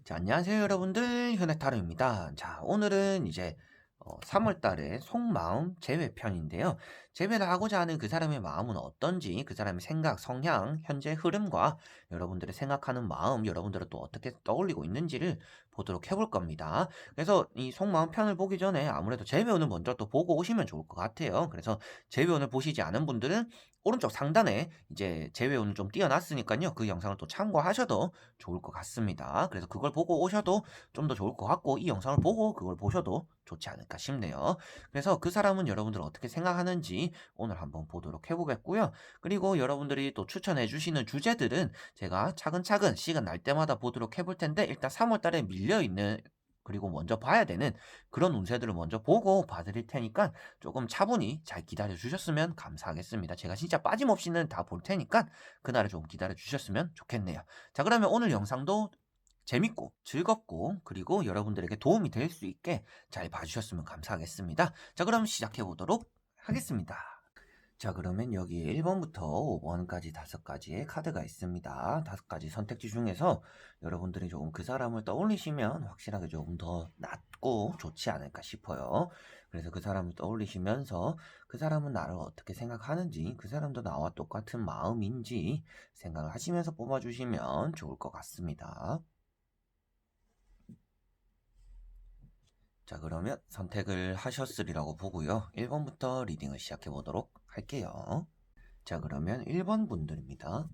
자, 안녕하세요, 여러분들. 현해타로입니다. 자, 오늘은 이제 3월 달에 속마음 재회편인데요. 재회를 하고자 하는 그 사람의 마음은 어떤지, 그 사람의 생각, 성향, 현재 흐름과 여러분들의 생각하는 마음, 여러분들은 또 어떻게 떠올리고 있는지를 보도록 해볼 겁니다. 그래서 이 속마음 편을 보기 전에 아무래도 재회원을 먼저 또 보고 오시면 좋을 것 같아요. 그래서 재회원을 보시지 않은 분들은 오른쪽 상단에 이제 재회원을 좀 띄워놨으니까요. 그 영상을 또 참고하셔도 좋을 것 같습니다. 그래서 그걸 보고 오셔도 좀 더 좋을 것 같고, 이 영상을 보고 그걸 보셔도 좋지 않을까 싶네요. 그래서 그 사람은 여러분들 어떻게 생각하는지 오늘 한번 보도록 해보겠고요. 그리고 여러분들이 또 추천해 주시는 주제들은 제가 차근차근 시간 날 때마다 보도록 해볼 텐데, 일단 3월 달에 밀려있는, 그리고 먼저 봐야 되는 그런 운세들을 먼저 보고 봐드릴 테니까 조금 차분히 잘 기다려 주셨으면 감사하겠습니다. 제가 진짜 빠짐없이는 다 볼 테니까 그날을 좀 기다려 주셨으면 좋겠네요. 자, 그러면 오늘 영상도 재밌고 즐겁고 그리고 여러분들에게 도움이 될 수 있게 잘 봐주셨으면 감사하겠습니다. 자, 그럼 시작해 보도록 하겠습니다. 자, 그러면 여기 1번부터 5번까지 5가지의 카드가 있습니다. 5가지 선택지 중에서 여러분들이 조금 그 사람을 떠올리시면 확실하게 조금 더 낫고 좋지 않을까 싶어요. 그래서 그 사람을 떠올리시면서 그 사람은 나를 어떻게 생각하는지, 그 사람도 나와 똑같은 마음인지 생각을 하시면서 뽑아주시면 좋을 것 같습니다. 자, 그러면 선택을 하셨으리라고 보고요. 1번부터 리딩을 시작해 보도록 할게요. 자, 그러면 1번 분들입니다.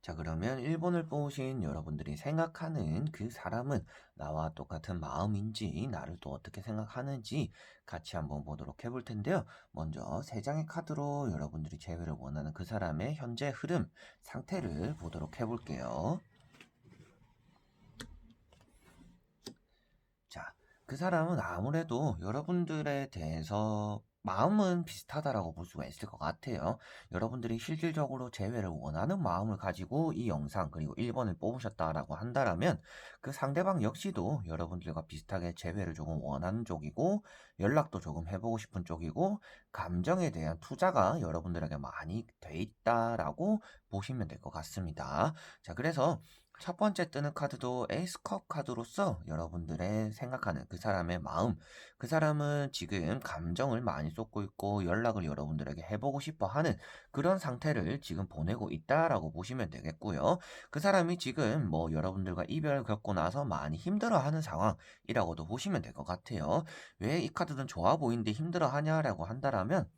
자, 그러면 1번을 뽑으신 여러분들이 생각하는 그 사람은 나와 똑같은 마음인지, 나를 또 어떻게 생각하는지 같이 한번 보도록 해볼 텐데요. 먼저 3장의 카드로 여러분들이 재회를 원하는 그 사람의 현재 흐름, 상태를 보도록 해볼게요. 자, 그 사람은 아무래도 여러분들에 대해서 마음은 비슷하다라고 볼 수가 있을 것 같아요. 여러분들이 실질적으로 재회를 원하는 마음을 가지고 이 영상 그리고 1번을 뽑으셨다라고 한다면 그 상대방 역시도 여러분들과 비슷하게 재회를 조금 원하는 쪽이고 연락도 조금 해보고 싶은 쪽이고 감정에 대한 투자가 여러분들에게 많이 돼 있다라고 보시면 될 것 같습니다. 자, 그래서 첫 번째 뜨는 카드도 에이스컵 카드로서 여러분들의 생각하는 그 사람의 마음, 그 사람은 지금 감정을 많이 쏟고 있고 연락을 여러분들에게 해보고 싶어 하는 그런 상태를 지금 보내고 있다라고 보시면 되겠고요. 그 사람이 지금 뭐 여러분들과 이별을 겪고 나서 많이 힘들어하는 상황이라고도 보시면 될 것 같아요. 왜 이 카드는 좋아 보이는데 힘들어하냐라고 한다면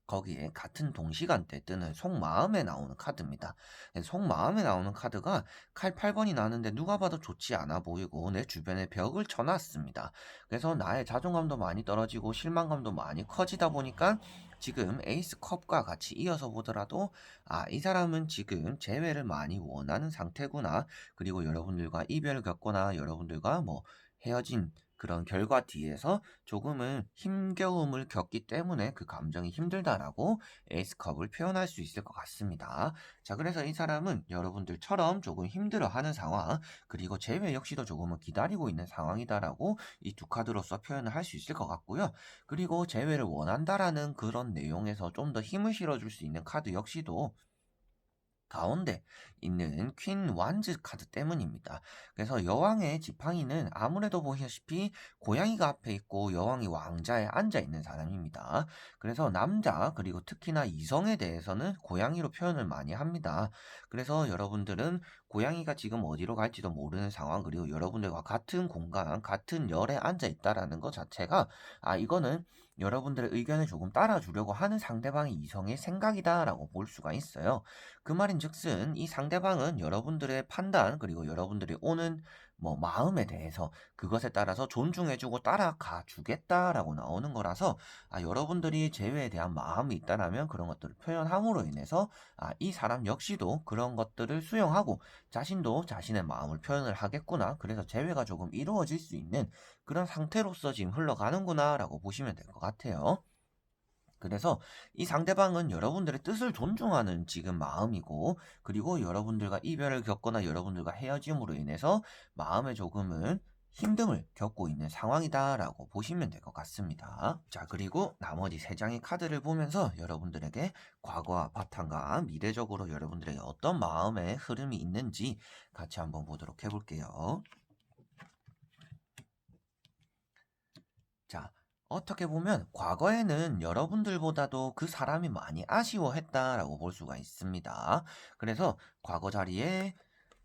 거기에 같은 동시간대 뜨는 속마음에 나오는 카드입니다. 속마음에 나오는 카드가 칼 8번이 나는데 누가 봐도 좋지 않아 보이고 내 주변에 벽을 쳐놨습니다. 그래서 나의 자존감도 많이 떨어지고 실망감도 많이 커지다 보니까 지금 에이스 컵과 같이 이어서 보더라도 이 사람은 지금 재회를 많이 원하는 상태구나. 그리고 여러분들과 이별을 겪거나 여러분들과 뭐 헤어진 그런 결과 뒤에서 조금은 힘겨움을 겪기 때문에 그 감정이 힘들다라고 에이스컵을 표현할 수 있을 것 같습니다. 자, 그래서 이 사람은 여러분들처럼 조금 힘들어하는 상황, 그리고 재회 역시도 조금은 기다리고 있는 상황이다라고 이 두 카드로서 표현을 할 수 있을 것 같고요. 그리고 재회를 원한다라는 그런 내용에서 좀 더 힘을 실어줄 수 있는 카드 역시도 가운데 있는 퀸 완즈 카드 때문입니다. 그래서 여왕의 지팡이는 아무래도 보시다시피 고양이가 앞에 있고 여왕이 왕자에 앉아 있는 사람입니다. 그래서 남자 그리고 특히나 이성에 대해서는 고양이로 표현을 많이 합니다. 그래서 여러분들은 고양이가 지금 어디로 갈지도 모르는 상황, 그리고 여러분들과 같은 공간, 같은 열에 앉아 있다라는 것 자체가 이거는 여러분들의 의견을 조금 따라주려고 하는 상대방의 이성의 생각이다라고 볼 수가 있어요. 그 말인즉슨 이 상대방은 여러분들의 판단 그리고 여러분들이 오는 뭐 마음에 대해서 그것에 따라서 존중해주고 따라가 주겠다라고 나오는 거라서 여러분들이 재회에 대한 마음이 있다라면 그런 것들을 표현함으로 인해서 이 사람 역시도 그런 것들을 수용하고 자신도 자신의 마음을 표현을 하겠구나. 그래서 재회가 조금 이루어질 수 있는 그런 상태로서 지금 흘러가는구나라고 보시면 될 것 같아요. 그래서 이 상대방은 여러분들의 뜻을 존중하는 지금 마음이고, 그리고 여러분들과 이별을 겪거나 여러분들과 헤어짐으로 인해서 마음에 조금은 힘듦을 겪고 있는 상황이다라고 보시면 될 것 같습니다. 자, 그리고 나머지 세 장의 카드를 보면서 여러분들에게 과거와 바탕과 미래적으로 여러분들에게 어떤 마음의 흐름이 있는지 같이 한번 보도록 해볼게요. 자, 어떻게 보면 과거에는 여러분들보다도 그 사람이 많이 아쉬워했다라고 볼 수가 있습니다. 그래서 과거 자리에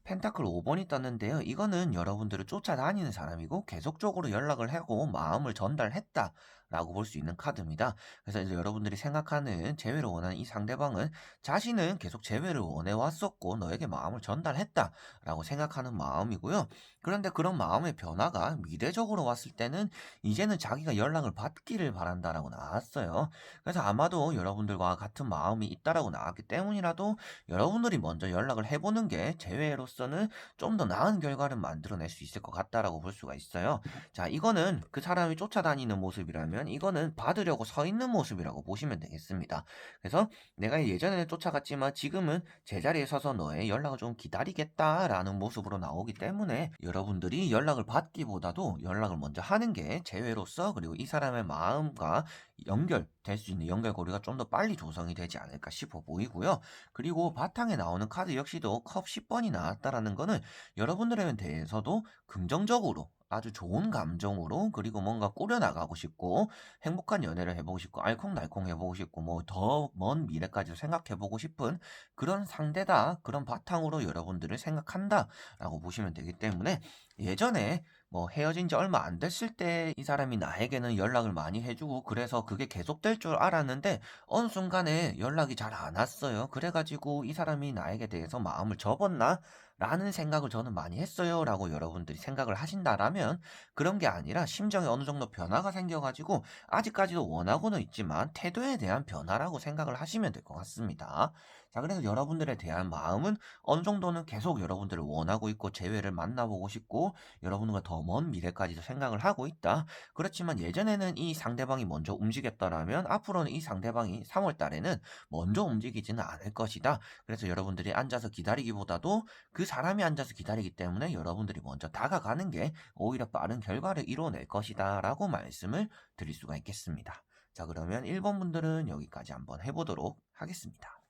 펜타클 5번이 떴는데요. 이거는 여러분들을 쫓아다니는 사람이고 계속적으로 연락을 하고 마음을 전달했다라고 볼 수 있는 카드입니다. 그래서 이제 여러분들이 생각하는 재회를 원하는 이 상대방은 자신은 계속 재회를 원해왔었고 너에게 마음을 전달했다라고 생각하는 마음이고요. 그런데 그런 마음의 변화가 미래적으로 왔을 때는 이제는 자기가 연락을 받기를 바란다라고 나왔어요. 그래서 아마도 여러분들과 같은 마음이 있다라고 나왔기 때문이라도 여러분들이 먼저 연락을 해보는 게 재회로서는 좀 더 나은 결과를 만들어낼 수 있을 것 같다라고 볼 수가 있어요. 자, 이거는 그 사람이 쫓아다니는 모습이라면 이거는 받으려고 서 있는 모습이라고 보시면 되겠습니다. 그래서 내가 예전에는 쫓아갔지만 지금은 제자리에 서서 너의 연락을 좀 기다리겠다라는 모습으로 나오기 때문에 여러분들이 연락을 받기보다도 연락을 먼저 하는 게 재회로서, 그리고 이 사람의 마음과 연결될 수 있는 연결고리가 좀 더 빨리 조성이 되지 않을까 싶어 보이고요. 그리고 바탕에 나오는 카드 역시도 컵 10번이 나왔다라는 거는 여러분들에 대해서도 긍정적으로 아주 좋은 감정으로, 그리고 뭔가 꾸려나가고 싶고 행복한 연애를 해보고 싶고 알콩달콩 해보고 싶고 뭐 더 먼 미래까지도 생각해보고 싶은 그런 상대다, 그런 바탕으로 여러분들을 생각한다 라고 보시면 되기 때문에, 예전에 뭐 헤어진 지 얼마 안 됐을 때 이 사람이 나에게는 연락을 많이 해주고 그래서 그게 계속될 줄 알았는데 어느 순간에 연락이 잘 안 왔어요. 그래가지고 이 사람이 나에게 대해서 마음을 접었나? 라는 생각을 저는 많이 했어요. 라고 여러분들이 생각을 하신다라면, 그런 게 아니라 심정에 어느 정도 변화가 생겨가지고 아직까지도 원하고는 있지만 태도에 대한 변화라고 생각을 하시면 될 것 같습니다. 자, 그래서 여러분들에 대한 마음은 어느 정도는 계속 여러분들을 원하고 있고 재회를 만나보고 싶고 여러분과 더 먼 미래까지도 생각을 하고 있다. 그렇지만 예전에는 이 상대방이 먼저 움직였더라면 앞으로는 이 상대방이 3월 달에는 먼저 움직이지는 않을 것이다. 그래서 여러분들이 앉아서 기다리기보다도 그 사람이 앉아서 기다리기 때문에 여러분들이 먼저 다가가는 게 오히려 빠른 결과를 이뤄낼 것이다 라고 말씀을 드릴 수가 있겠습니다. 자, 그러면 1번 분들은 여기까지 한번 해보도록 하겠습니다.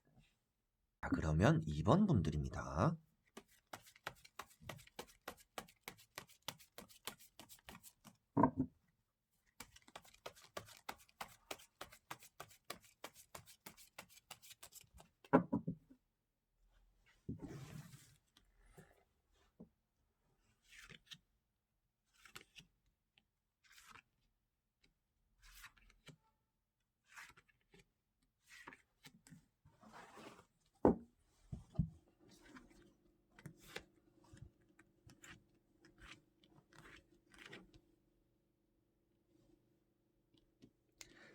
자, 그러면 2번 분들입니다.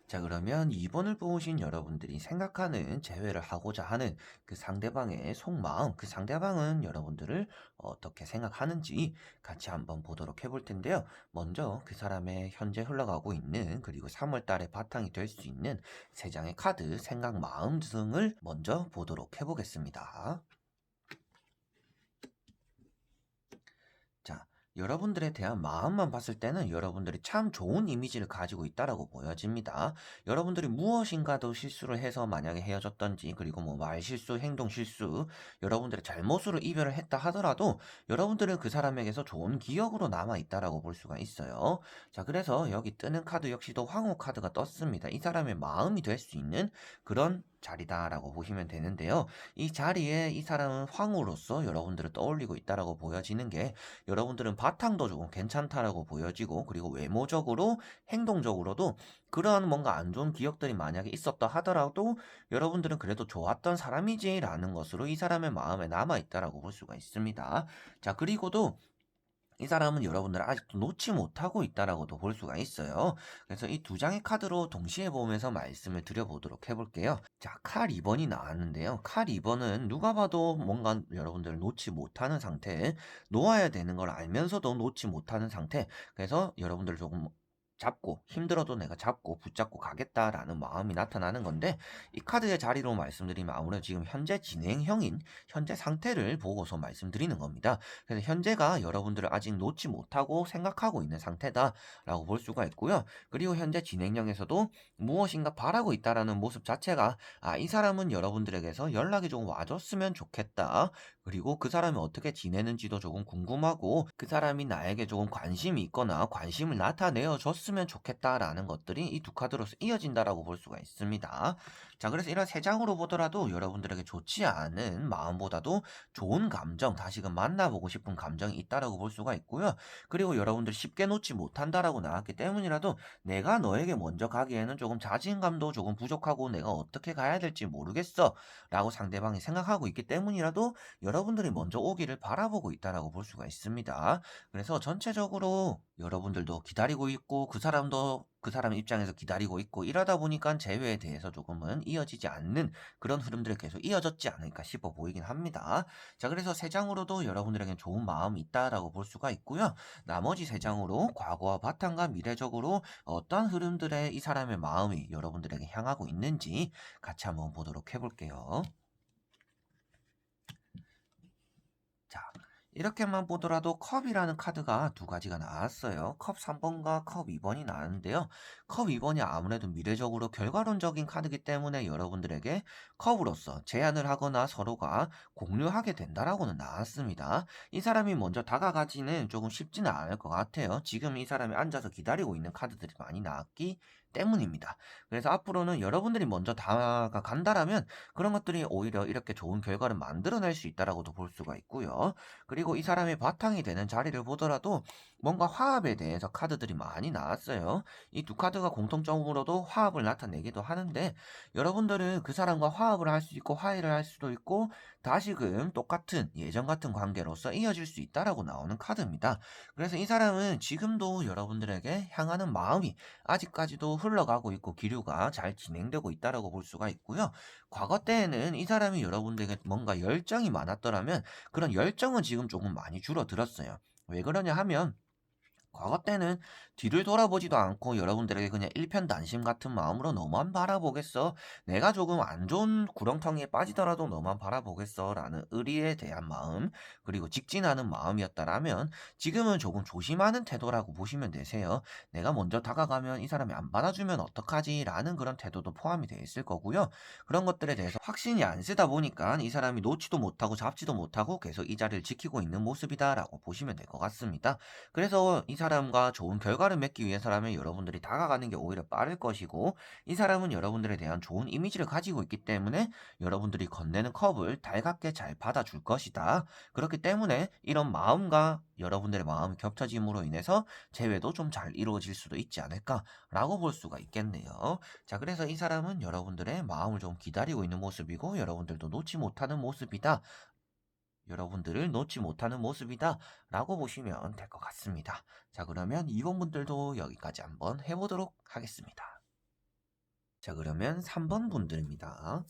자, 그러면 2번을 뽑으신 여러분들이 생각하는 재회를 하고자 하는 그 상대방의 속마음, 그 상대방은 여러분들을 어떻게 생각하는지 같이 한번 보도록 해볼 텐데요. 먼저 그 사람의 현재 흘러가고 있는, 그리고 3월 달에 바탕이 될 수 있는 세 장의 카드, 생각, 마음 등을 먼저 보도록 해보겠습니다. 자, 여러분들에 대한 마음만 봤을 때는 여러분들이 참 좋은 이미지를 가지고 있다라고 보여집니다. 여러분들이 무엇인가도 실수를 해서 만약에 헤어졌던지, 그리고 뭐 말실수, 행동실수, 여러분들의 잘못으로 이별을 했다 하더라도 여러분들은 그 사람에게서 좋은 기억으로 남아있다라고 볼 수가 있어요. 자, 그래서 여기 뜨는 카드 역시도 황후 카드가 떴습니다. 이 사람의 마음이 될 수 있는 그런 자리다라고 보시면 되는데요. 이 자리에 이 사람은 황후로서 여러분들을 떠올리고 있다라고 보여지는 게, 여러분들은 바탕도 조금 괜찮다라고 보여지고, 그리고 외모적으로 행동적으로도 그런 뭔가 안 좋은 기억들이 만약에 있었다 하더라도 여러분들은 그래도 좋았던 사람이지라는 것으로 이 사람의 마음에 남아 있다라고 볼 수가 있습니다. 자, 그리고도 이 사람은 여러분들을 아직도 놓지 못하고 있다라고도 볼 수가 있어요. 그래서 이 두 장의 카드로 동시에 보면서 말씀을 드려보도록 해볼게요. 자, 칼 2번이 나왔는데요. 칼 2번은 누가 봐도 뭔가 여러분들을 놓지 못하는 상태, 놓아야 되는 걸 알면서도 놓지 못하는 상태. 그래서 여러분들 조금 잡고 힘들어도 내가 잡고 붙잡고 가겠다라는 마음이 나타나는 건데, 이 카드의 자리로 말씀드리면 아무래도 지금 현재 진행형인 현재 상태를 보고서 말씀드리는 겁니다. 그래서 현재가 여러분들을 아직 놓지 못하고 생각하고 있는 상태다라고 볼 수가 있고요. 그리고 현재 진행형에서도 무엇인가 바라고 있다라는 모습 자체가, 이 사람은 여러분들에게서 연락이 좀 와줬으면 좋겠다. 그리고 그 사람이 어떻게 지내는지도 조금 궁금하고, 그 사람이 나에게 조금 관심이 있거나 관심을 나타내어 줬으면 좋겠다라는 것들이 이 두 카드로서 이어진다라고 볼 수가 있습니다. 자, 그래서 이런 세 장으로 보더라도 여러분들에게 좋지 않은 마음보다도 좋은 감정, 다시금 만나보고 싶은 감정이 있다라고 볼 수가 있고요. 그리고 여러분들 쉽게 놓지 못한다라고 나왔기 때문이라도 내가 너에게 먼저 가기에는 조금 자신감도 조금 부족하고 내가 어떻게 가야 될지 모르겠어 라고 상대방이 생각하고 있기 때문이라도 여러분들이 먼저 오기를 바라보고 있다라고 볼 수가 있습니다. 그래서 전체적으로 여러분들도 기다리고 있고 그 사람도 그 사람 입장에서 기다리고 있고, 이러다 보니까 재회에 대해서 조금은 이어지지 않는 그런 흐름들이 계속 이어졌지 않을까 싶어 보이긴 합니다. 자, 그래서 세 장으로도 여러분들에게 좋은 마음이 있다라고 볼 수가 있고요. 나머지 세 장으로 과거와 바탕과 미래적으로 어떤 흐름들의 이 사람의 마음이 여러분들에게 향하고 있는지 같이 한번 보도록 해볼게요. 자, 이렇게만 보더라도 컵이라는 카드가 두 가지가 나왔어요. 컵 3번과 컵 2번이 나왔는데요. 컵 2번이 아무래도 미래적으로 결과론적인 카드이기 때문에 여러분들에게 컵으로서 제안을 하거나 서로가 공유하게 된다라고는 나왔습니다. 이 사람이 먼저 다가가지는 조금 쉽지는 않을 것 같아요. 지금 이 사람이 앉아서 기다리고 있는 카드들이 많이 나왔기 때문입니다. 그래서 앞으로는 여러분들이 먼저 다가간다라면 그런 것들이 오히려 이렇게 좋은 결과를 만들어낼 수 있다라고도 볼 수가 있고요. 그리고 이 사람의 바탕이 되는 자리를 보더라도 뭔가 화합에 대해서 카드들이 많이 나왔어요. 이 두 카드가 공통점으로도 화합을 나타내기도 하는데, 여러분들은 그 사람과 화합을 할 수 있고 화해를 할 수도 있고 다시금 똑같은 예전 같은 관계로서 이어질 수 있다라고 나오는 카드입니다. 그래서 이 사람은 지금도 여러분들에게 향하는 마음이 아직까지도 흘러가고 있고 기류가 잘 진행되고 있다라고 볼 수가 있고요. 과거 때에는 이 사람이 여러분들에게 뭔가 열정이 많았더라면 그런 열정은 지금 조금 많이 줄어들었어요. 왜 그러냐 하면 과거 때는 뒤를 돌아보지도 않고 여러분들에게 그냥 일편단심 같은 마음으로 너만 바라보겠어. 내가 조금 안 좋은 구렁텅이에 빠지더라도 너만 바라보겠어. 라는 의리에 대한 마음, 그리고 직진하는 마음이었다라면 지금은 조금 조심하는 태도라고 보시면 되세요. 내가 먼저 다가가면 이 사람이 안 받아주면 어떡하지? 라는 그런 태도도 포함이 되어 있을 거고요. 그런 것들에 대해서 확신이 안 쓰다 보니까 이 사람이 놓지도 못하고 잡지도 못하고 계속 이 자리를 지키고 있는 모습이다라고 보시면 될 것 같습니다. 그래서 이 사람과 좋은 결과를 맺기 위해서라면 여러분들이 다가가는 게 오히려 빠를 것이고, 이 사람은 여러분들에 대한 좋은 이미지를 가지고 있기 때문에 여러분들이 건네는 컵을 달갑게 잘 받아줄 것이다. 그렇기 때문에 이런 마음과 여러분들의 마음이 겹쳐짐으로 인해서 재회도 좀 잘 이루어질 수도 있지 않을까라고 볼 수가 있겠네요. 자, 그래서 이 사람은 여러분들의 마음을 좀 기다리고 있는 모습이고 여러분들도 놓지 못하는 모습이다. 여러분들을 놓지 못하는 모습이다 라고 보시면 될 것 같습니다. 자, 그러면 2번 분들도 여기까지 한번 해보도록 하겠습니다. 자, 그러면 3번 분들입니다.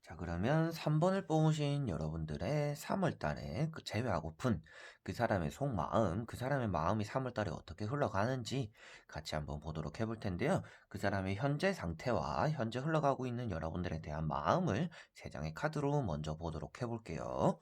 자, 그러면 3번을 뽑으신 여러분들의 3월달에 그 제외하고픈 그 사람의 속마음, 그 사람의 마음이 3월달에 어떻게 흘러가는지 같이 한번 보도록 해볼 텐데요. 그 사람의 현재 상태와 현재 흘러가고 있는 여러분들에 대한 마음을 3장의 카드로 먼저 보도록 해볼게요.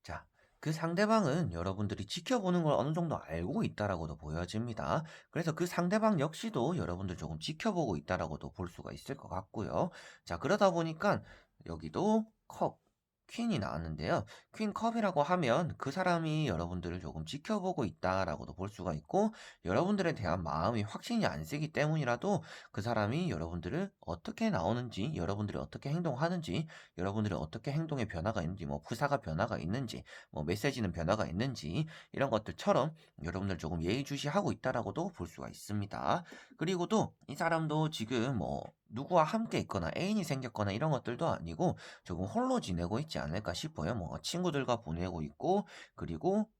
자, 그 상대방은 여러분들이 지켜보는 걸 어느 정도 알고 있다라고도 보여집니다. 그래서 그 상대방 역시도 여러분들 조금 지켜보고 있다라고도 볼 수가 있을 것 같고요. 자, 그러다 보니까 여기도 컵, 퀸이 나왔는데요. 퀸 컵이라고 하면 그 사람이 여러분들을 조금 지켜보고 있다라고도 볼 수가 있고, 여러분들에 대한 마음이 확신이 안 세기 때문이라도 그 사람이 여러분들을 어떻게 나오는지, 여러분들이 어떻게 행동하는지, 여러분들이 어떻게 행동에 변화가 있는지, 뭐 프사가 변화가 있는지, 뭐 메시지는 변화가 있는지 이런 것들처럼 여러분들 조금 예의주시하고 있다라고도 볼 수가 있습니다. 그리고 또 이 사람도 지금 뭐 누구와 함께 있거나 애인이 생겼거나 이런 것들도 아니고 조금 홀로 지내고 있지 않을까 싶어요. 뭐 친구들과 보내고 있고, 그리고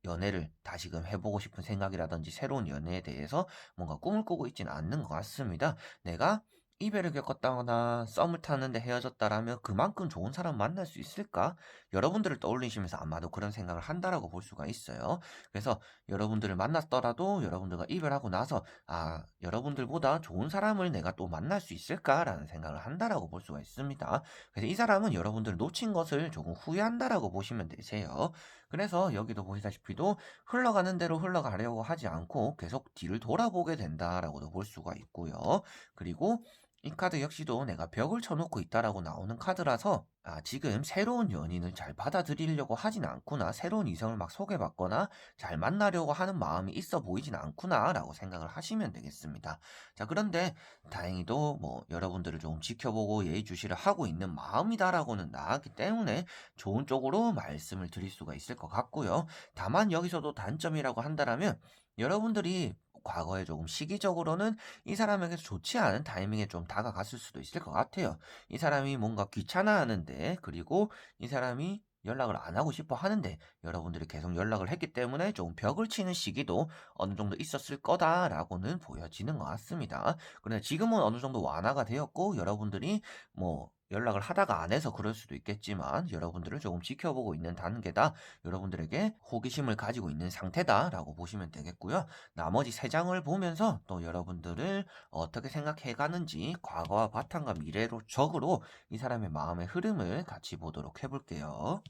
연애를 다시금 해보고 싶은 생각이라든지 새로운 연애에 대해서 뭔가 꿈을 꾸고 있지는 않는 것 같습니다. 내가 이별을 겪었다거나 썸을 타는데 헤어졌다라면 그만큼 좋은 사람 만날 수 있을까? 여러분들을 떠올리시면서 아마도 그런 생각을 한다라고 볼 수가 있어요. 그래서 여러분들을 만났더라도 여러분들과 이별하고 나서 여러분들보다 좋은 사람을 내가 또 만날 수 있을까라는 생각을 한다라고 볼 수가 있습니다. 그래서 이 사람은 여러분들을 놓친 것을 조금 후회한다라고 보시면 되세요. 그래서 여기도 보시다시피도 흘러가는 대로 흘러가려고 하지 않고 계속 뒤를 돌아보게 된다라고도 볼 수가 있고요. 그리고 이 카드 역시도 내가 벽을 쳐놓고 있다라고 나오는 카드라서 지금 새로운 연인을 잘 받아들이려고 하진 않구나. 새로운 이성을 막 소개받거나 잘 만나려고 하는 마음이 있어 보이진 않구나 라고 생각을 하시면 되겠습니다. 자, 그런데 다행히도 뭐 여러분들을 좀 지켜보고 예의주시를 하고 있는 마음이다라고는 나왔기 때문에 좋은 쪽으로 말씀을 드릴 수가 있을 것 같고요. 다만 여기서도 단점이라고 한다라면 여러분들이 과거에 조금 시기적으로는 이 사람에게서 좋지 않은 타이밍에 좀 다가갔을 수도 있을 것 같아요. 이 사람이 뭔가 귀찮아하는데, 그리고 이 사람이 연락을 안 하고 싶어 하는데 여러분들이 계속 연락을 했기 때문에 좀 벽을 치는 시기도 어느 정도 있었을 거다라고는 보여지는 것 같습니다. 그런데 지금은 어느 정도 완화가 되었고 여러분들이 뭐 연락을 하다가 안 해서 그럴 수도 있겠지만 여러분들을 조금 지켜보고 있는 단계다. 여러분들에게 호기심을 가지고 있는 상태다라고 보시면 되겠고요. 나머지 세 장을 보면서 또 여러분들을 어떻게 생각해 가는지 과거와 바탕과 미래로 적으로 이 사람의 마음의 흐름을 같이 보도록 해볼게요.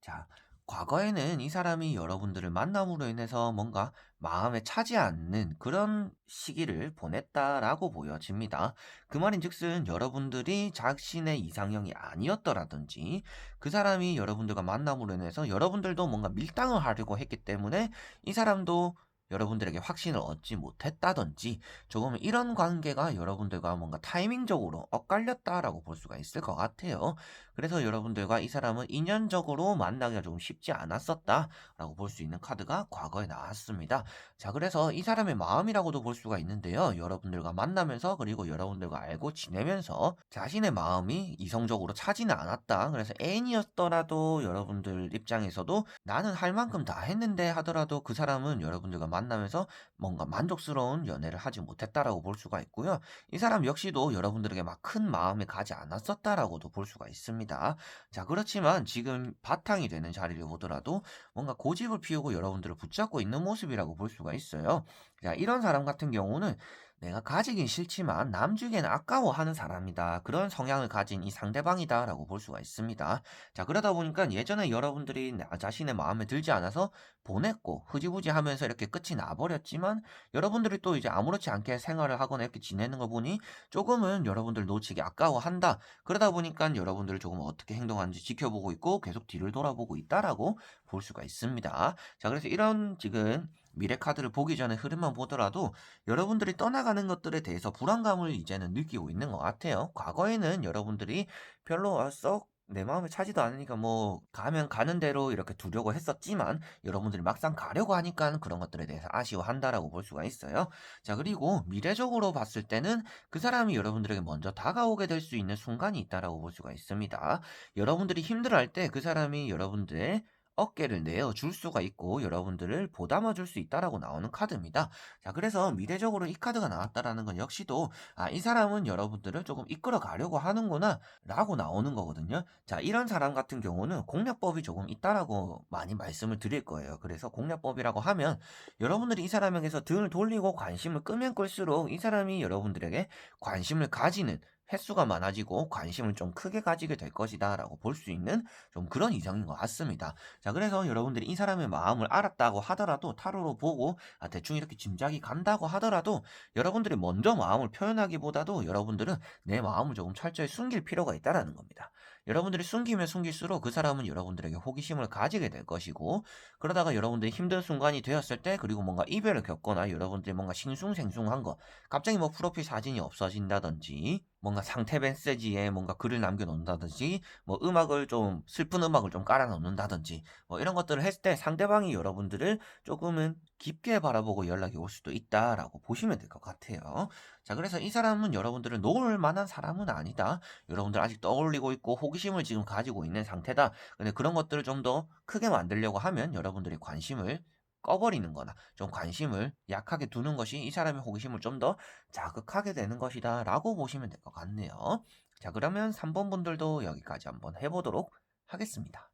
자, 과거에는 이 사람이 여러분들을 만남으로 인해서 뭔가 마음에 차지 않는 그런 시기를 보냈다라고 보여집니다. 그 말인즉슨 여러분들이 자신의 이상형이 아니었더라든지 그 사람이 여러분들과 만남으로 인해서 여러분들도 뭔가 밀당을 하려고 했기 때문에 이 사람도 여러분들에게 확신을 얻지 못했다든지 조금 이런 관계가 여러분들과 뭔가 타이밍적으로 엇갈렸다라고 볼 수가 있을 것 같아요. 그래서 여러분들과 이 사람은 인연적으로 만나기가 좀 쉽지 않았었다라고 볼 수 있는 카드가 과거에 나왔습니다. 자, 그래서 이 사람의 마음이라고도 볼 수가 있는데요. 여러분들과 만나면서 그리고 여러분들과 알고 지내면서 자신의 마음이 이성적으로 차지는 않았다. 그래서 애인이었더라도 여러분들 입장에서도 나는 할 만큼 다 했는데 하더라도 그 사람은 여러분들과 만나면서 뭔가 만족스러운 연애를 하지 못했다라고 볼 수가 있고요. 이 사람 역시도 여러분들에게 막 큰 마음을 가지 않았었다라고도 볼 수가 있습니다. 자, 그렇지만 지금 바탕이 되는 자리를 보더라도 뭔가 고집을 피우고 여러분들을 붙잡고 있는 모습이라고 볼 수가 있어요. 자, 이런 사람 같은 경우는 내가 가지긴 싫지만 남 주기엔 아까워하는 사람이다. 그런 성향을 가진 이 상대방이다라고 볼 수가 있습니다. 자, 그러다 보니까 예전에 여러분들이 나 자신의 마음에 들지 않아서 보냈고 흐지부지 하면서 이렇게 끝이 나버렸지만 여러분들이 또 이제 아무렇지 않게 생활을 하거나 이렇게 지내는 거 보니 조금은 여러분들 놓치기 아까워한다. 그러다 보니까 여러분들을 조금 어떻게 행동하는지 지켜보고 있고 계속 뒤를 돌아보고 있다라고 볼 수가 있습니다. 자, 그래서 이런 지금 미래 카드를 보기 전에 흐름만 보더라도 여러분들이 떠나가는 것들에 대해서 불안감을 이제는 느끼고 있는 것 같아요. 과거에는 여러분들이 별로 썩 내 마음에 차지도 않으니까 뭐 가면 가는 대로 이렇게 두려고 했었지만 여러분들이 막상 가려고 하니까 그런 것들에 대해서 아쉬워한다라고 볼 수가 있어요. 자, 그리고 미래적으로 봤을 때는 그 사람이 여러분들에게 먼저 다가오게 될 수 있는 순간이 있다라고 볼 수가 있습니다. 여러분들이 힘들어할 때 그 사람이 여러분들의 어깨를 내어줄 수가 있고 여러분들을 보담아 줄 수 있다라고 나오는 카드입니다. 자, 그래서 미래적으로 이 카드가 나왔다라는 건 역시도 이 사람은 여러분들을 조금 이끌어 가려고 하는구나 라고 나오는 거거든요. 자, 이런 사람 같은 경우는 공략법이 조금 있다라고 많이 말씀을 드릴 거예요. 그래서 공략법이라고 하면 여러분들이 이 사람에게서 등을 돌리고 관심을 끄면 끌수록 이 사람이 여러분들에게 관심을 가지는 횟수가 많아지고 관심을 좀 크게 가지게 될 것이다라고 볼 수 있는 좀 그런 이정인 것 같습니다. 자, 그래서 여러분들이 이 사람의 마음을 알았다고 하더라도 타로로 보고 대충 이렇게 짐작이 간다고 하더라도 여러분들이 먼저 마음을 표현하기보다도 여러분들은 내 마음을 조금 철저히 숨길 필요가 있다라는 겁니다. 여러분들이 숨기면 숨길수록 그 사람은 여러분들에게 호기심을 가지게 될 것이고, 그러다가 여러분들이 힘든 순간이 되었을 때, 그리고 뭔가 이별을 겪거나 여러분들이 뭔가 싱숭생숭한 거, 갑자기 뭐 프로필 사진이 없어진다든지, 뭔가 상태 메시지에 뭔가 글을 남겨놓는다든지, 뭐 음악을 좀 슬픈 음악을 좀 깔아놓는다든지, 뭐 이런 것들을 했을 때 상대방이 여러분들을 조금은 깊게 바라보고 연락이 올 수도 있다라고 보시면 될 것 같아요. 자, 그래서 이 사람은 여러분들을 놓을 만한 사람은 아니다. 여러분들 아직 떠올리고 있고 호기심을 지금 가지고 있는 상태다. 근데 그런 것들을 좀 더 크게 만들려고 하면 여러분들이 관심을 꺼버리는 거나 좀 관심을 약하게 두는 것이 이 사람의 호기심을 좀 더 자극하게 되는 것이다 라고 보시면 될 것 같네요. 자, 그러면 3번 분들도 여기까지 한번 해보도록 하겠습니다.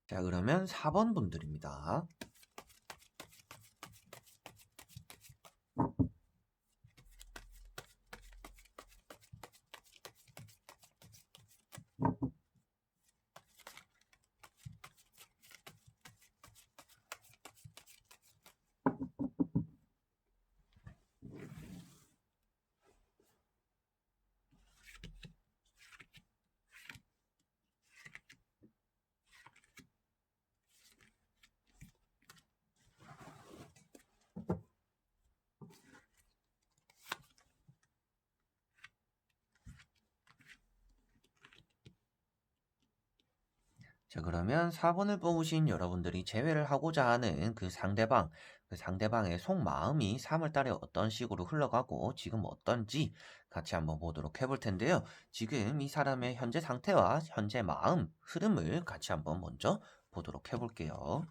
자, 그러면 4번 분들입니다. 자, 그러면 4번을 뽑으신 여러분들이 재회를 하고자 하는 그 상대방의 속마음이 3월 달에 어떤 식으로 흘러가고 지금 어떤지 같이 한번 보도록 해볼 텐데요. 지금 이 사람의 현재 상태와 현재 마음 흐름을 같이 한번 먼저 보도록 해볼게요.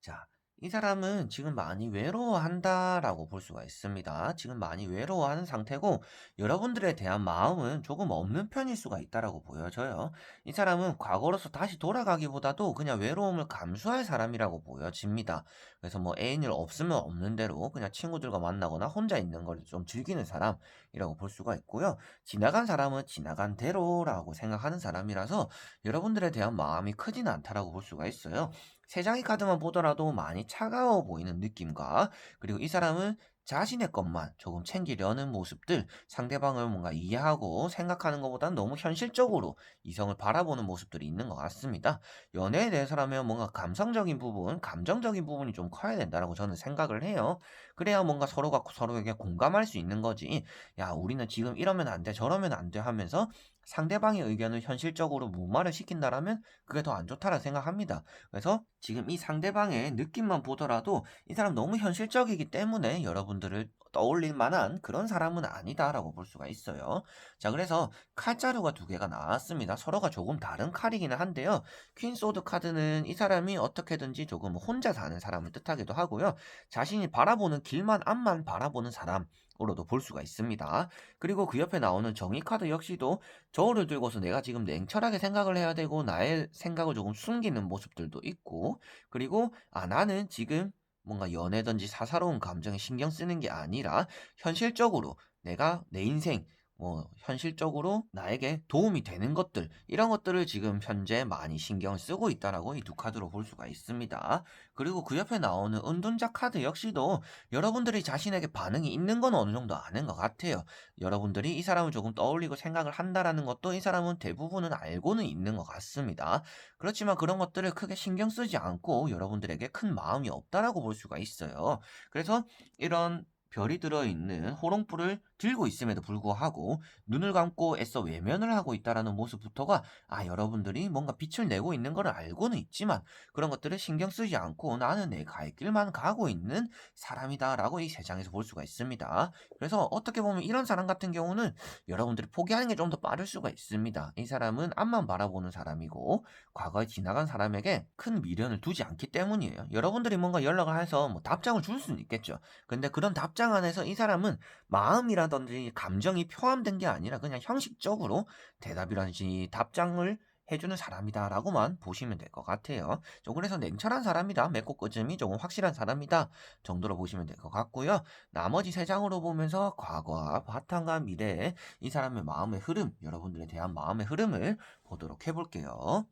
자, 이 사람은 지금 많이 외로워한다라고 볼 수가 있습니다. 지금 많이 외로워하는 상태고 여러분들에 대한 마음은 조금 없는 편일 수가 있다라고 보여져요. 이 사람은 과거로서 다시 돌아가기보다도 그냥 외로움을 감수할 사람이라고 보여집니다. 그래서 뭐 애인을 없으면 없는 대로 그냥 친구들과 만나거나 혼자 있는 걸 좀 즐기는 사람이라고 볼 수가 있고요. 지나간 사람은 지나간 대로라고 생각하는 사람이라서 여러분들에 대한 마음이 크지는 않다라고 볼 수가 있어요. 세 장의 카드만 보더라도 많이 차가워 보이는 느낌과, 그리고 이 사람은 자신의 것만 조금 챙기려는 모습들, 상대방을 뭔가 이해하고 생각하는 것보다는 너무 현실적으로 이성을 바라보는 모습들이 있는 것 같습니다. 연애에 대해서라면 뭔가 감성적인 부분, 감정적인 부분이 좀 커야 된다라고 저는 생각을 해요. 그래야 뭔가 서로가 서로에게 공감할 수 있는 거지. 야, 우리는 지금 이러면 안 돼, 저러면 안 돼 하면서 상대방의 의견을 현실적으로 무마를 시킨다라면 그게 더 안 좋다라 생각합니다. 그래서 지금 이 상대방의 느낌만 보더라도 이 사람 너무 현실적이기 때문에 여러분들을 떠올릴 만한 그런 사람은 아니다라고 볼 수가 있어요. 자, 그래서 칼자루가 두 개가 나왔습니다. 서로가 조금 다른 칼이기는 한데요. 퀸소드 카드는 이 사람이 어떻게든지 조금 혼자 사는 사람을 뜻하기도 하고요. 자신이 바라보는 길만 앞만 바라보는 사람으로도 볼 수가 있습니다. 그리고 그 옆에 나오는 정의 카드 역시도 저울을 들고서 내가 지금 냉철하게 생각을 해야 되고 나의 생각을 조금 숨기는 모습들도 있고, 그리고 나는 지금 뭔가 연애든지 사사로운 감정에 신경 쓰는 게 아니라 현실적으로 내가 내 인생 뭐 현실적으로 나에게 도움이 되는 것들, 이런 것들을 지금 현재 많이 신경을 쓰고 있다라고 이 두 카드로 볼 수가 있습니다. 그리고 그 옆에 나오는 은둔자 카드 역시도 여러분들이 자신에게 반응이 있는 건 어느 정도 아는 것 같아요. 여러분들이 이 사람을 조금 떠올리고 생각을 한다라는 것도 이 사람은 대부분은 알고는 있는 것 같습니다. 그렇지만 그런 것들을 크게 신경 쓰지 않고 여러분들에게 큰 마음이 없다라고 볼 수가 있어요. 그래서 이런 별이 들어있는 호롱불을 들고 있음에도 불구하고 눈을 감고 애써 외면을 하고 있다라는 모습부터가 여러분들이 뭔가 빛을 내고 있는 걸 알고는 있지만 그런 것들을 신경 쓰지 않고 나는 내 갈 길만 가고 있는 사람이다라고 이 세 장에서 볼 수가 있습니다. 그래서 어떻게 보면 이런 사람 같은 경우는 여러분들이 포기하는 게 좀 더 빠를 수가 있습니다. 이 사람은 앞만 바라보는 사람이고 과거에 지나간 사람에게 큰 미련을 두지 않기 때문이에요. 여러분들이 뭔가 연락을 해서 뭐 답장을 줄 수는 있겠죠. 근데 그런 답장 안에서 이 사람은 마음이라든지 감정이 포함된 게 아니라 그냥 형식적으로 대답이라든지 답장을 해주는 사람이다라고만 보시면 될 것 같아요. 그래서 냉철한 사람이다, 맺고 끄짐이 조금 확실한 사람이다 정도로 보시면 될 것 같고요. 나머지 세 장으로 보면서 과거와 바탕과 미래의 이 사람의 마음의 흐름, 여러분들에 대한 마음의 흐름을 보도록 해볼게요.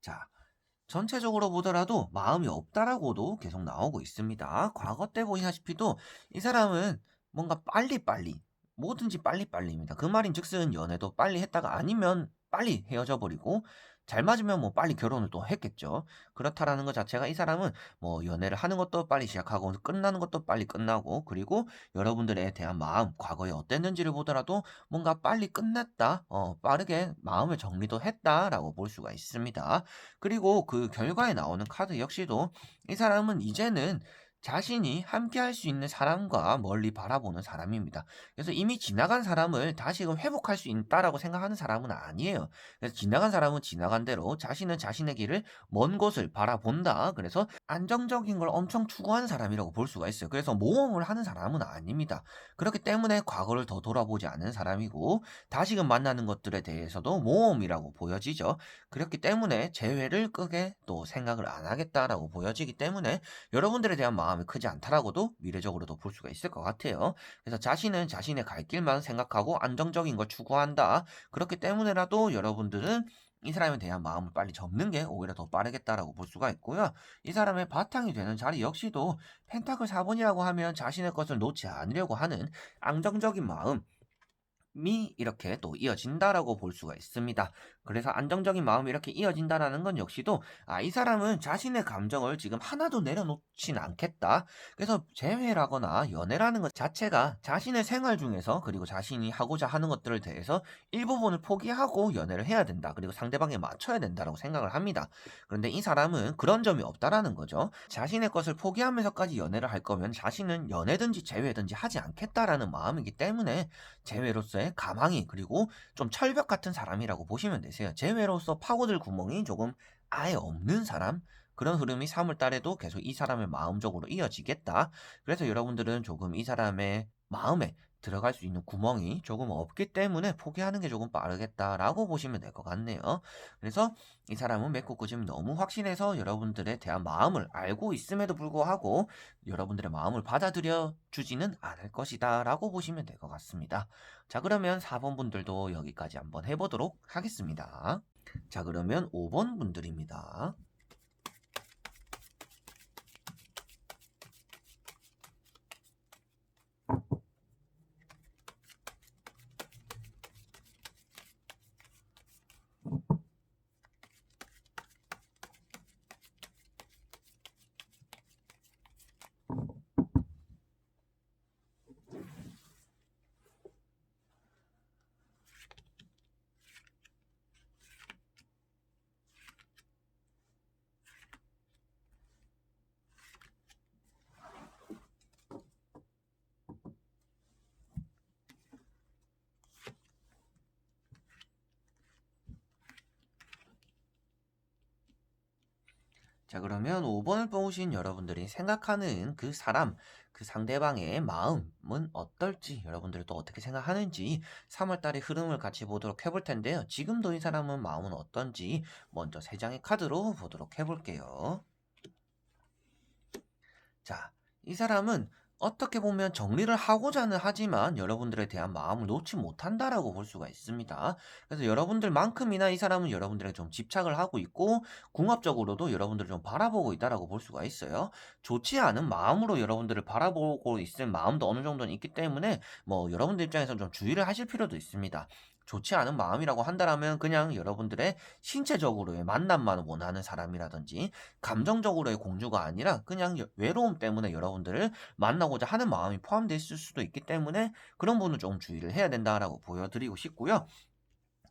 자, 전체적으로 보더라도 마음이 없다라고도 계속 나오고 있습니다. 과거 때 보시다시피도 이 사람은 뭔가 빨리빨리, 뭐든지 빨리빨리입니다. 그 말인즉슨 연애도 빨리 했다가 아니면 빨리 헤어져 버리고, 잘 맞으면 뭐 빨리 결혼을 또 했겠죠. 그렇다라는 것 자체가 이 사람은 뭐 연애를 하는 것도 빨리 시작하고 끝나는 것도 빨리 끝나고, 그리고 여러분들에 대한 마음, 과거에 어땠는지를 보더라도 뭔가 빨리 끝냈다, 빠르게 마음의 정리도 했다라고 볼 수가 있습니다. 그리고 그 결과에 나오는 카드 역시도 이 사람은 이제는 자신이 함께 할 수 있는 사람과 멀리 바라보는 사람입니다. 그래서 이미 지나간 사람을 다시금 회복할 수 있다라고 생각하는 사람은 아니에요. 그래서 지나간 사람은 지나간 대로 자신은 자신의 길을 먼 곳을 바라본다. 그래서 안정적인 걸 엄청 추구하는 사람이라고 볼 수가 있어요. 그래서 모험을 하는 사람은 아닙니다. 그렇기 때문에 과거를 더 돌아보지 않는 사람이고, 다시금 만나는 것들에 대해서도 모험이라고 보여지죠. 그렇기 때문에 재회를 끄게 또 생각을 안 하겠다라고 보여지기 때문에 여러분들에 대한 마음이 크지 않다라고도 미래적으로도 볼 수가 있을 것 같아요. 그래서 자신은 자신의 갈 길만 생각하고 안정적인 걸 추구한다. 그렇기 때문에라도 여러분들은 이 사람에 대한 마음을 빨리 접는 게 오히려 더 빠르겠다라고 볼 수가 있고요. 이 사람의 바탕이 되는 자리 역시도 펜타클 4번이라고 하면 자신의 것을 놓지 않으려고 하는 안정적인 마음, 미 이렇게 또 이어진다라고 볼 수가 있습니다. 그래서 안정적인 마음이 이렇게 이어진다라는 건 역시도 이 사람은 자신의 감정을 지금 하나도 내려놓진 않겠다. 그래서 재회라거나 연애라는 것 자체가 자신의 생활 중에서, 그리고 자신이 하고자 하는 것들을 대해서 일부분을 포기하고 연애를 해야 된다. 그리고 상대방에 맞춰야 된다라고 생각을 합니다. 그런데 이 사람은 그런 점이 없다라는 거죠. 자신의 것을 포기하면서까지 연애를 할 거면 자신은 연애든지 재회든지 하지 않겠다라는 마음이기 때문에 재회로서의 가망이, 그리고 좀 철벽 같은 사람이라고 보시면 되세요. 재회로서 파고들 구멍이 조금 아예 없는 사람, 그런 흐름이 3월 달에도 계속 이 사람의 마음적으로 이어지겠다. 그래서 여러분들은 조금 이 사람의 마음에 들어갈 수 있는 구멍이 조금 없기 때문에 포기하는 게 조금 빠르겠다라고 보시면 될 것 같네요. 그래서 이 사람은 맺고 끄짐이 너무 확신해서 여러분들에 대한 마음을 알고 있음에도 불구하고 여러분들의 마음을 받아들여 주지는 않을 것이다 라고 보시면 될 것 같습니다. 자, 그러면 4번 분들도 여기까지 한번 해보도록 하겠습니다. 자, 그러면 5번 분들입니다. 자, 그러면 5번을 뽑으신 여러분들이 생각하는 그 사람, 그 상대방의 마음은 어떨지, 여러분들이 또 어떻게 생각하는지 3월달의 흐름을 같이 보도록 해볼 텐데요. 지금도 이 사람은 마음은 어떤지 먼저 3장의 카드로 보도록 해볼게요. 자, 이 사람은 어떻게 보면 정리를 하고자는 하지만 여러분들에 대한 마음을 놓지 못한다라고 볼 수가 있습니다. 그래서 여러분들만큼이나 이 사람은 여러분들에게 좀 집착을 하고 있고, 궁합적으로도 여러분들을 좀 바라보고 있다라고 볼 수가 있어요. 좋지 않은 마음으로 여러분들을 바라보고 있을 마음도 어느 정도는 있기 때문에 뭐 여러분들 입장에서 좀 주의를 하실 필요도 있습니다. 좋지 않은 마음이라고 한다라면 그냥 여러분들의 신체적으로의 만남만 원하는 사람이라든지, 감정적으로의 공주가 아니라 그냥 외로움 때문에 여러분들을 만나고자 하는 마음이 포함되어 있을 수도 있기 때문에 그런 부분은 좀 주의를 해야 된다라고 보여드리고 싶고요.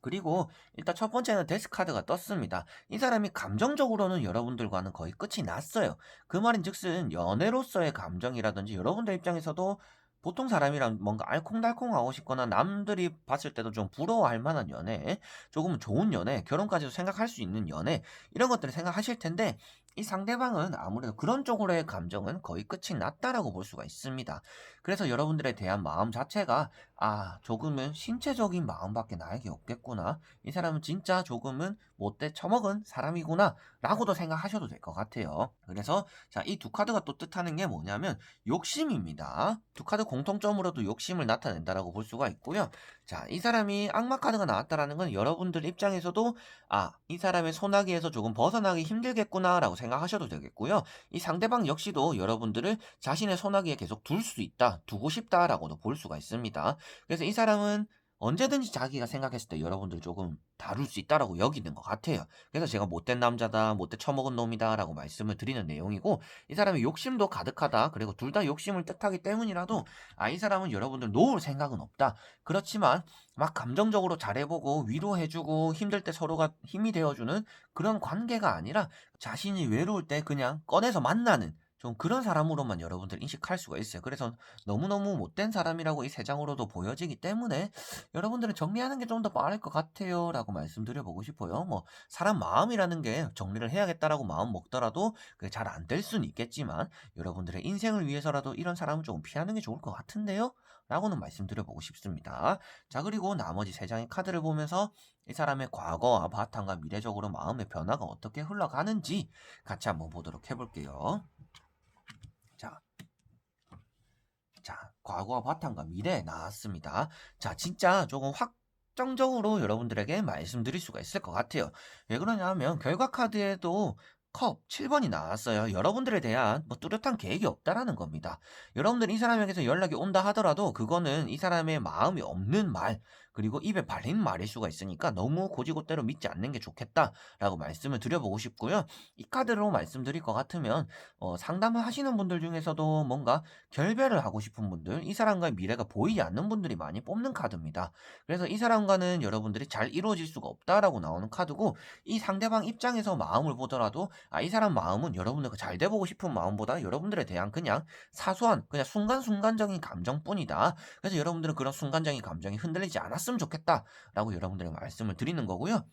그리고 일단 첫 번째는 데스 카드가 떴습니다. 이 사람이 감정적으로는 여러분들과는 거의 끝이 났어요. 그 말인즉슨 연애로서의 감정이라든지 여러분들 입장에서도 보통 사람이란 뭔가 알콩달콩하고 싶거나 남들이 봤을 때도 좀 부러워할 만한 연애, 조금 좋은 연애, 결혼까지도 생각할 수 있는 연애, 이런 것들을 생각하실 텐데, 이 상대방은 아무래도 그런 쪽으로의 감정은 거의 끝이 났다라고 볼 수가 있습니다. 그래서 여러분들에 대한 마음 자체가, 아, 조금은 신체적인 마음밖에 나에게 없겠구나. 이 사람은 진짜 조금은 못돼 처먹은 사람이구나. 라고도 생각하셔도 될 것 같아요. 그래서, 자, 이 두 카드가 또 뜻하는 게 뭐냐면, 욕심입니다. 두 카드 공통점으로도 욕심을 나타낸다라고 볼 수가 있고요. 자, 이 사람이 악마 카드가 나왔다라는 건 여러분들 입장에서도 아, 이 사람의 소나기에서 조금 벗어나기 힘들겠구나라고 생각하셔도 되겠고요. 이 상대방 역시도 여러분들을 자신의 소나기에 계속 둘 수 있다, 두고 싶다라고도 볼 수가 있습니다. 그래서 이 사람은 언제든지 자기가 생각했을 때 여러분들 조금 다룰 수 있다라고 여기는 것 같아요. 그래서 제가 못된 남자다, 못돼 처먹은 놈이다라고 말씀을 드리는 내용이고, 이 사람의 욕심도 가득하다. 그리고 둘 다 욕심을 뜻하기 때문이라도 아, 이 사람은 여러분들 놓을 생각은 없다. 그렇지만 막 감정적으로 잘해보고 위로해주고 힘들 때 서로가 힘이 되어주는 그런 관계가 아니라 자신이 외로울 때 그냥 꺼내서 만나는 좀 그런 사람으로만 여러분들 인식할 수가 있어요. 그래서 너무너무 못된 사람이라고 이 세 장으로도 보여지기 때문에 여러분들은 정리하는 게 좀 더 빠를 것 같아요. 라고 말씀드려보고 싶어요. 뭐, 사람 마음이라는 게 정리를 해야겠다라고 마음 먹더라도 그게 잘 안 될 수는 있겠지만 여러분들의 인생을 위해서라도 이런 사람은 조금 피하는 게 좋을 것 같은데요? 라고는 말씀드려보고 싶습니다. 자, 그리고 나머지 세 장의 카드를 보면서 이 사람의 과거와 바탕과 미래적으로 마음의 변화가 어떻게 흘러가는지 같이 한번 보도록 해볼게요. 자, 자, 과거와 바탕과 미래 나왔습니다. 자, 진짜 조금 확정적으로 여러분들에게 말씀드릴 수가 있을 것 같아요. 왜 그러냐면 결과 카드에도 컵 7번이 나왔어요. 여러분들에 대한 뭐 뚜렷한 계획이 없다라는 겁니다. 여러분들 이 사람에게서 연락이 온다 하더라도 그거는 이 사람의 마음이 없는 말, 그리고 입에 발린 말일 수가 있으니까 너무 고지고대로 믿지 않는 게 좋겠다라고 말씀을 드려보고 싶고요. 이 카드로 말씀드릴 것 같으면 상담을 하시는 분들 중에서도 뭔가 결별을 하고 싶은 분들, 이 사람과의 미래가 보이지 않는 분들이 많이 뽑는 카드입니다. 그래서 이 사람과는 여러분들이 잘 이루어질 수가 없다라고 나오는 카드고, 이 상대방 입장에서 마음을 보더라도 아, 이 사람 마음은 여러분들과 잘 돼보고 싶은 마음보다 여러분들에 대한 그냥 사소한 그냥 순간순간적인 감정뿐이다. 그래서 여러분들은 그런 순간적인 감정이 흔들리지 않았으면 좋겠다라고 여러분들에게 말씀을 드리는 거고요.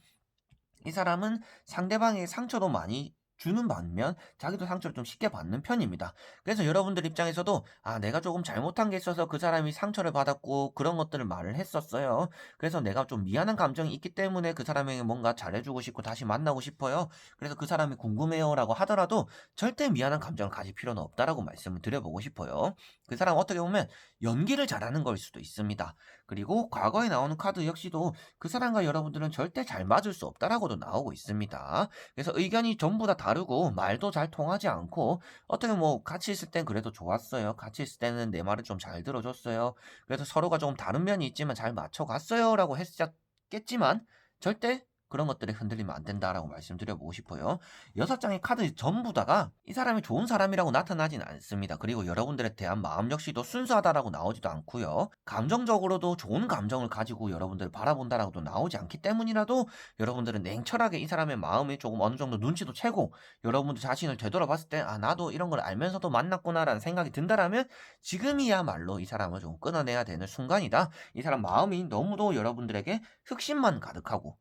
이 사람은 상대방에게 상처도 많이 주는 반면 자기도 상처를 좀 쉽게 받는 편입니다. 그래서 여러분들 입장에서도 아, 내가 조금 잘못한 게 있어서 그 사람이 상처를 받았고 그런 것들을 말을 했었어요. 그래서 내가 좀 미안한 감정이 있기 때문에 그 사람에게 뭔가 잘해주고 싶고 다시 만나고 싶어요. 그래서 그 사람이 궁금해요라고 하더라도 절대 미안한 감정을 가질 필요는 없다라고 말씀을 드려보고 싶어요. 그 사람 어떻게 보면 연기를 잘하는 걸 수도 있습니다. 그리고 과거에 나오는 카드 역시도 그 사람과 여러분들은 절대 잘 맞을 수 없다라고도 나오고 있습니다. 그래서 의견이 전부 다 다르고 말도 잘 통하지 않고 어떻게 뭐 같이 있을 땐 그래도 좋았어요. 같이 있을 때는 내 말을 좀 잘 들어줬어요. 그래서 서로가 조금 다른 면이 있지만 잘 맞춰갔어요라고 했었겠지만 절대 그런 것들이 흔들리면 안 된다라고 말씀드려보고 싶어요. 6장의 카드 전부 다가 이 사람이 좋은 사람이라고 나타나진 않습니다. 그리고 여러분들에 대한 마음 역시도 순수하다라고 나오지도 않고요. 감정적으로도 좋은 감정을 가지고 여러분들을 바라본다라고도 나오지 않기 때문이라도 여러분들은 냉철하게 이 사람의 마음이 조금 어느 정도 눈치도 채고 여러분들 자신을 되돌아봤을 때 아, 나도 이런 걸 알면서도 만났구나라는 생각이 든다라면 지금이야말로 이 사람을 좀 끊어내야 되는 순간이다. 이 사람 마음이 너무도 여러분들에게 흑심만 가득하고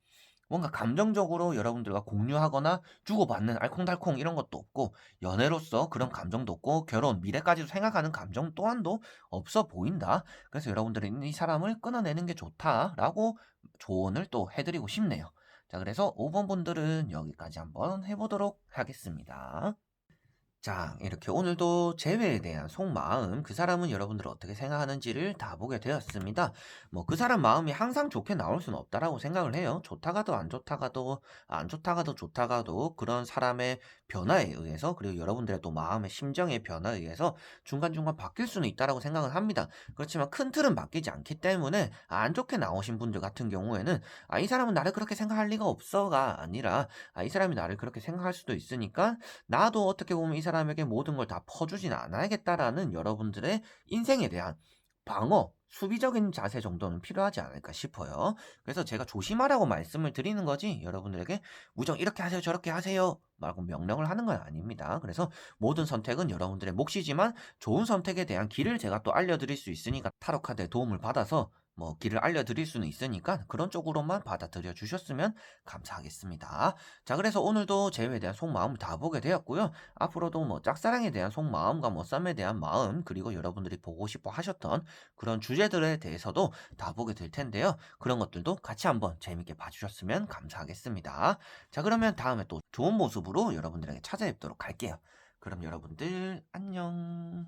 뭔가 감정적으로 여러분들과 공유하거나 주고받는 알콩달콩 이런 것도 없고 연애로서 그런 감정도 없고 결혼, 미래까지도 생각하는 감정 또한도 없어 보인다. 그래서 여러분들은 이 사람을 끊어내는 게 좋다라고 조언을 또 해드리고 싶네요. 자, 그래서 5번 분들은 여기까지 한번 해보도록 하겠습니다. 자, 이렇게 오늘도 재회에 대한 속마음, 그 사람은 여러분들 어떻게 생각하는지를 다 보게 되었습니다. 뭐, 그 사람 마음이 항상 좋게 나올 수는 없다라고 생각을 해요. 좋다가도 안 좋다가도, 안 좋다가도 좋다가도 그런 사람의 변화에 의해서, 그리고 여러분들의 또 마음의 심정의 변화에 의해서 중간중간 바뀔 수는 있다라고 생각을 합니다. 그렇지만 큰 틀은 바뀌지 않기 때문에 안 좋게 나오신 분들 같은 경우에는 아, 이 사람은 나를 그렇게 생각할 리가 없어가 아니라 아, 이 사람이 나를 그렇게 생각할 수도 있으니까 나도 어떻게 보면 이 사람에게 모든 걸 다 퍼주진 않아야겠다라는 여러분들의 인생에 대한 방어, 수비적인 자세 정도는 필요하지 않을까 싶어요. 그래서 제가 조심하라고 말씀을 드리는 거지 여러분들에게 무조건 이렇게 하세요, 저렇게 하세요 라고 명령을 하는 건 아닙니다. 그래서 모든 선택은 여러분들의 몫이지만 좋은 선택에 대한 길을 제가 또 알려드릴 수 있으니까 타로 카드의 도움을 받아서 뭐 길을 알려드릴 수는 있으니까 그런 쪽으로만 받아들여 주셨으면 감사하겠습니다. 자, 그래서 오늘도 제외에 대한 속마음을 다 보게 되었고요. 앞으로도 뭐 짝사랑에 대한 속마음과 뭐 썸에 대한 마음, 그리고 여러분들이 보고 싶어 하셨던 그런 주제들에 대해서도 다 보게 될 텐데요. 그런 것들도 같이 한번 재밌게 봐주셨으면 감사하겠습니다. 자, 그러면 다음에 또 좋은 모습으로 여러분들에게 찾아뵙도록 할게요. 그럼 여러분들 안녕.